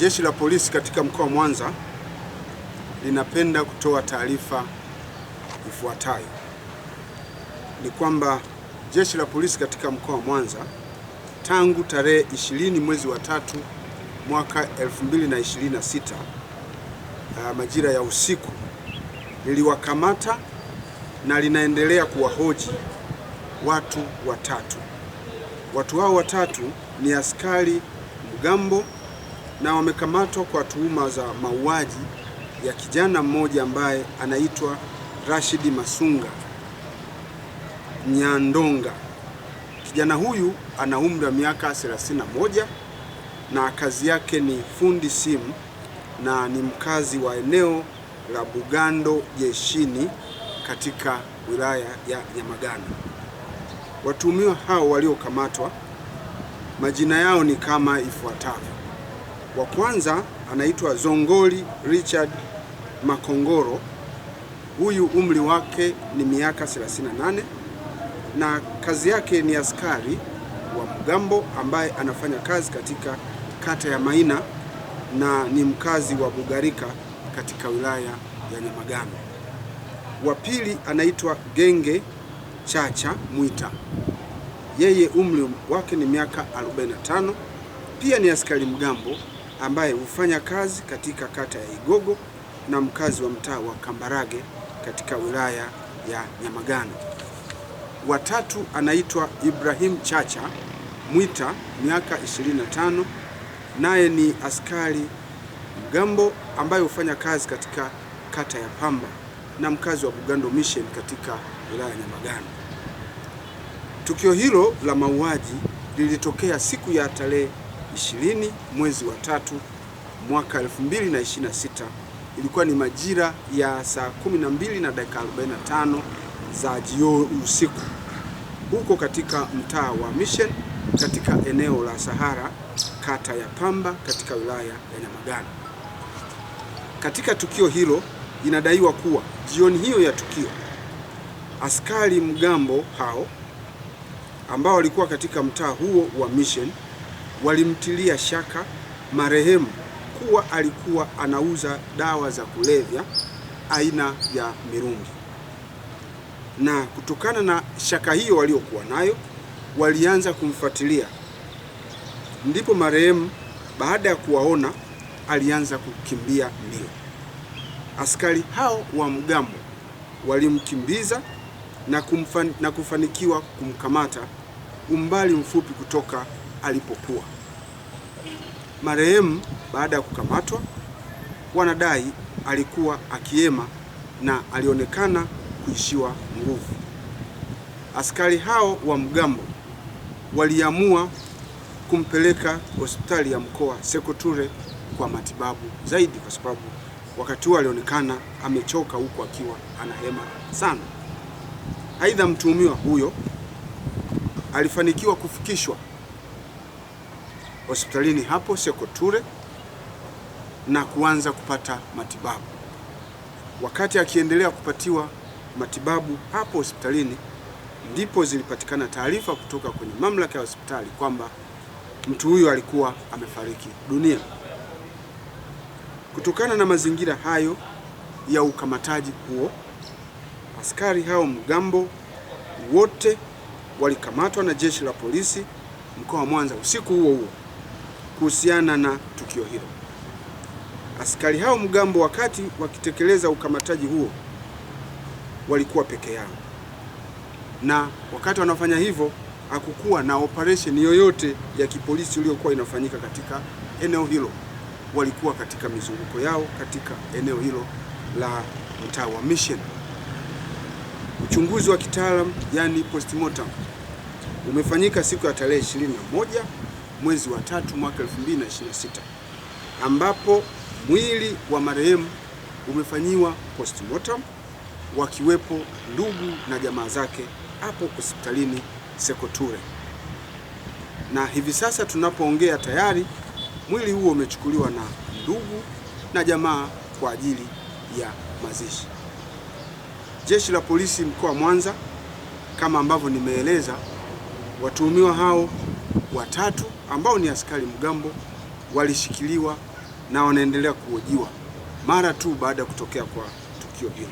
Jeshi la Polisi katika mkoa wa Mwanza linapenda kutoa taarifa ifuatayo. Ni kwamba Jeshi la Polisi katika mkoa wa Mwanza tangu tarehe 20 mwezi wa 3 mwaka 2026 majira ya usiku liliwakamata na linaendelea kuwahoji watu watatu. Watu hao watatu ni askari mgambo na wamekamatwa kwa tuhuma za mauaji ya kijana mmoja ambaye anaitwa Rashid Masunga Nyandonga. Kijana huyu ana umri wa miaka 31 na kazi yake ni fundi simu na ni mkazi wa eneo la Bugando Jeshini katika wilaya ya Nyamagana. Watuhumiwa hao waliokamatwa majina yao ni kama ifuatavyo. Wa kwanza anaitwa Zongoli Richard Makongoro. Huyu umri wake ni miaka 38 na kazi yake ni askari wa mgambo ambaye anafanya kazi katika kata ya Maina na ni mkazi wa Bugarika katika wilaya ya Nyamagana. Wa pili anaitwa Genge Chacha Mwita. Yeye umri wake ni miaka 45, pia ni askari mgambo ambaye hufanya kazi katika kata ya Igogo na mkazi wa mtaa wa Kambarage katika wilaya ya Nyamagana. Watatu anaitwa Ibrahim Chacha Mwita, miaka 25, naye ni askari mgambo ambaye hufanya kazi katika kata ya Pamba na mkazi wa Bugando Mission katika wilaya ya Nyamagana. Tukio hilo la mauaji lilitokea siku ya tarehe 20 mwezi wa 3 mwaka 2026. Ilikuwa ni majira ya saa 12:45 za jioni usiku huko katika mtaa wa Mission katika eneo la Sahara kata ya Pamba katika wilaya ya Nyamagana. Katika tukio hilo inadaiwa kuwa jioni hiyo ya tukio askari mgambo hao ambao walikuwa katika mtaa huo wa Mission walimtilia shaka marehemu kuwa alikuwa anauza dawa za kulevya aina ya mirungi, na kutokana na shaka hiyo waliokuwa nayo walianza kumfuatilia. Ndipo marehemu baada ya kuwaona alianza kukimbia mbio. Askari hao wa mgambo walimkimbiza na kufanikiwa kumkamata umbali mfupi kutoka alipokuwa. Marehemu baada ya kukamatwa, wanadai alikuwa akiema na alionekana kuishiwa nguvu. Askari hao wa mgambo waliamua kumpeleka hospitali ya mkoa Sekoture kwa matibabu zaidi, kwa sababu wakati huo alionekana amechoka huku akiwa anahema sana. Aidha, mtuhumiwa huyo alifanikiwa kufikishwa hospitalini hapo Sekoture na kuanza kupata matibabu. Wakati akiendelea kupatiwa matibabu hapo hospitalini, ndipo zilipatikana taarifa kutoka kwenye mamlaka ya hospitali kwamba mtu huyo alikuwa amefariki dunia. Kutokana na mazingira hayo ya ukamataji huo, askari hao mgambo wote walikamatwa na Jeshi la Polisi mkoa wa Mwanza usiku huo huo kuhusiana na tukio hilo. Askari hao mgambo wakati wakitekeleza ukamataji huo walikuwa peke yao, na wakati wanafanya hivyo hakukuwa na operation yoyote ya kipolisi iliyokuwa inafanyika katika eneo hilo. Walikuwa katika mizunguko yao katika eneo hilo la mtaa wa Mission. Uchunguzi wa kitaalamu yani postmortem umefanyika siku ya tarehe 21 mwezi wa 3 mwaka 2026, ambapo mwili wa marehemu umefanyiwa postmortem wakiwepo ndugu na jamaa zake hapo hospitalini Sekoture. Na hivi sasa tunapoongea tayari mwili huo umechukuliwa na ndugu na jamaa kwa ajili ya mazishi. Jeshi la Polisi mkoa wa Mwanza, kama ambavyo nimeeleza, watuhumiwa hao watatu ambao ni askari mgambo walishikiliwa na wanaendelea kuhojiwa mara tu baada ya kutokea kwa tukio hilo.